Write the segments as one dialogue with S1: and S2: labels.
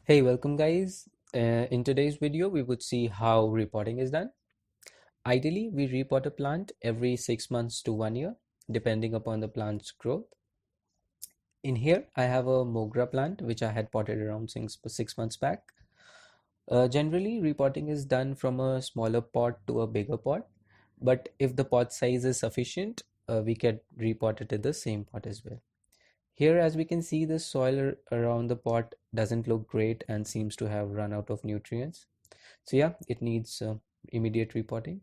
S1: Hey, welcome guys. In today's video, we would see how repotting is done. Ideally, we repot a plant every 6 months to 1 year, depending upon the plant's growth. In here, I have a Mogra plant, which I had potted around 6 months back. Generally, repotting is done from a smaller pot to a bigger pot, but if the pot size is sufficient, we can repot it in the same pot as well. Here, as we can see, the soil around the pot doesn't look great and seems to have run out of nutrients. So yeah, it needs immediate repotting.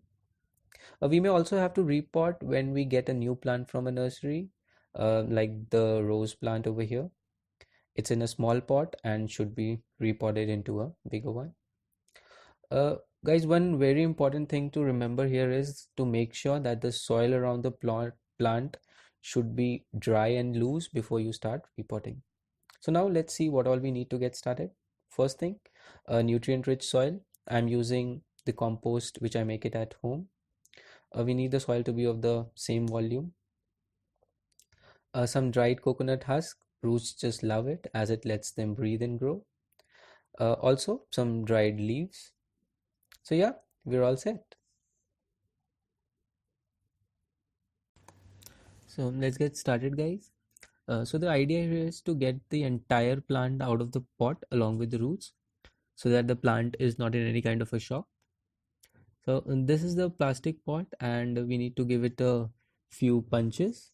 S1: We may also have to repot when we get a new plant from a nursery, like the rose plant over here. It's in a small pot and should be repotted into a bigger one. Uh, Guys, one very important thing to remember here is to make sure that the soil around the plant should be dry and loose before you start repotting. So now let's see what all we need to get started. First thing, a nutrient-rich soil. I'm using the compost which I make it at home. We need the soil to be of the same volume. Some dried coconut husk. Roots just love it as it lets them breathe and grow. Also some dried leaves. So yeah, we're all set. So let's get started, guys. So the idea here is to get the entire plant out of the pot along with the roots so that the plant is not in any kind of a shock. So this is the plastic pot and we need to give it a few punches.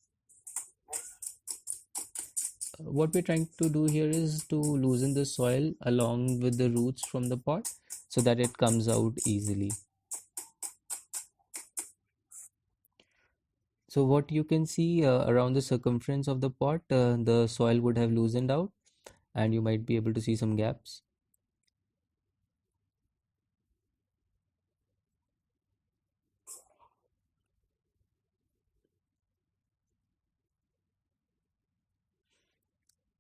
S1: What we're trying to do here is to loosen the soil along with the roots from the pot so that it comes out easily. So what you can see around the circumference of the pot, the soil would have loosened out and you might be able to see some gaps.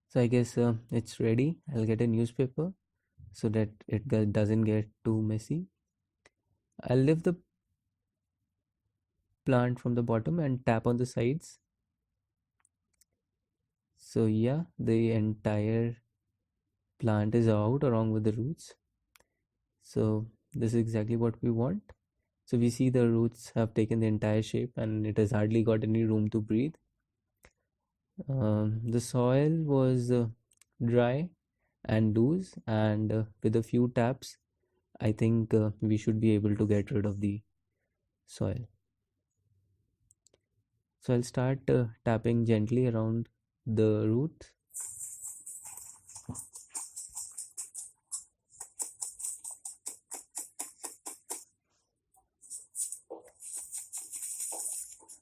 S1: So I guess it's ready. I'll get a newspaper so that it doesn't get too messy. I'll lift the plant from the bottom and tap on the sides. So yeah, the entire plant is out along with the roots. So this is exactly what we want. So we see the roots have taken the entire shape and it has hardly got any room to breathe. The soil was dry and loose, and with a few taps, I think we should be able to get rid of the soil. So I'll start tapping gently around the roots.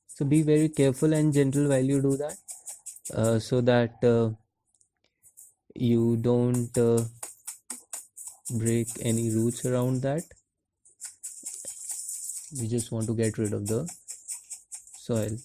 S1: So be very careful and gentle while you do that, so that you don't break any roots around that. We just want to get rid of the soil.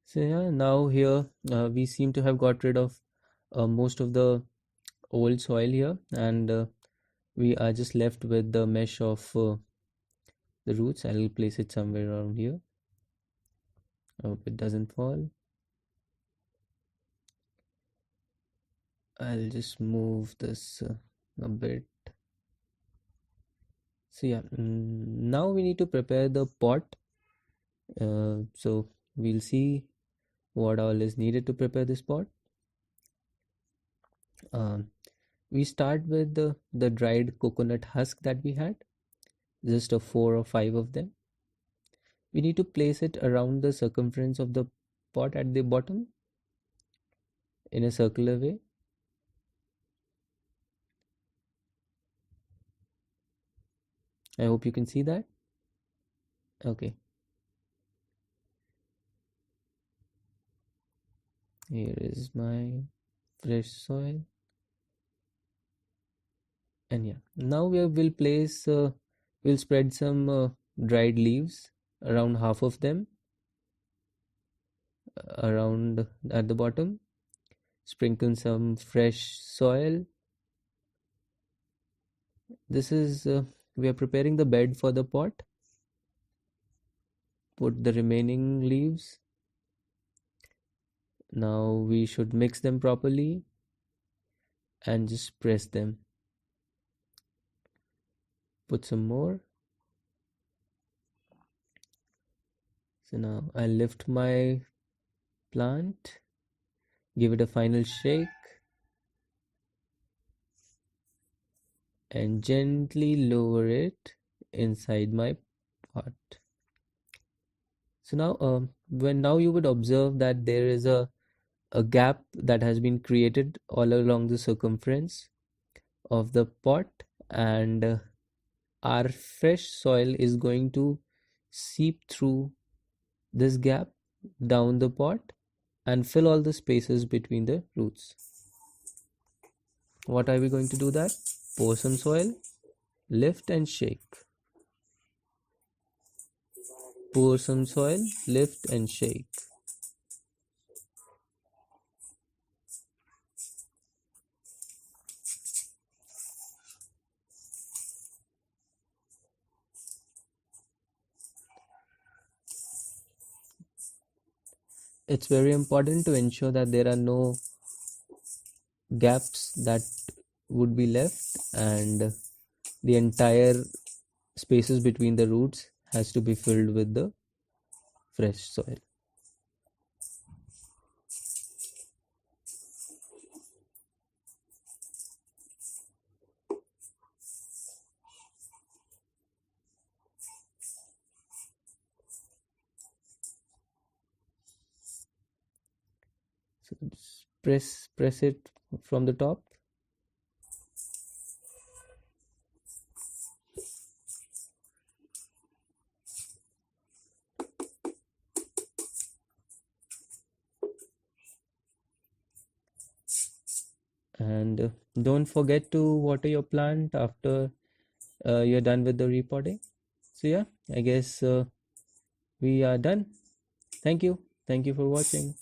S1: So yeah, now here we seem to have got rid of most of the old soil here, and we are just left with the mesh of the roots. I'll place it somewhere around here. I hope it doesn't fall. I'll just move this a bit. So yeah, now we need to prepare the pot. So we'll see what all is needed to prepare this pot. We start with the dried coconut husk that we had, just a 4 or 5 of them. We need to place it around the circumference of the pot at the bottom in a circular way. I hope you can see that. Okay. Here is my fresh soil. And yeah, now we'll place, we'll spread some dried leaves, around half of them, around at the bottom. Sprinkle some fresh soil. This is we are preparing the bed for the pot. Put the remaining leaves. Now we should mix them properly and just press them. Put some more. So now I'll lift my plant, give it a final shake, and gently lower it inside my pot. So now, when now you would observe that there is a gap that has been created all along the circumference of the pot, and our fresh soil is going to seep through this gap down the pot and fill all the spaces between the roots. What are we going to do that? Pour some soil, lift and shake. Pour some soil, lift and shake. It's very important to ensure that there are no gaps that would be left, and the entire spaces between the roots has to be filled with the fresh soil. So just press it from the top. And don't forget to water your plant after you're done with the repotting. So yeah, I guess we are done. Thank you for watching.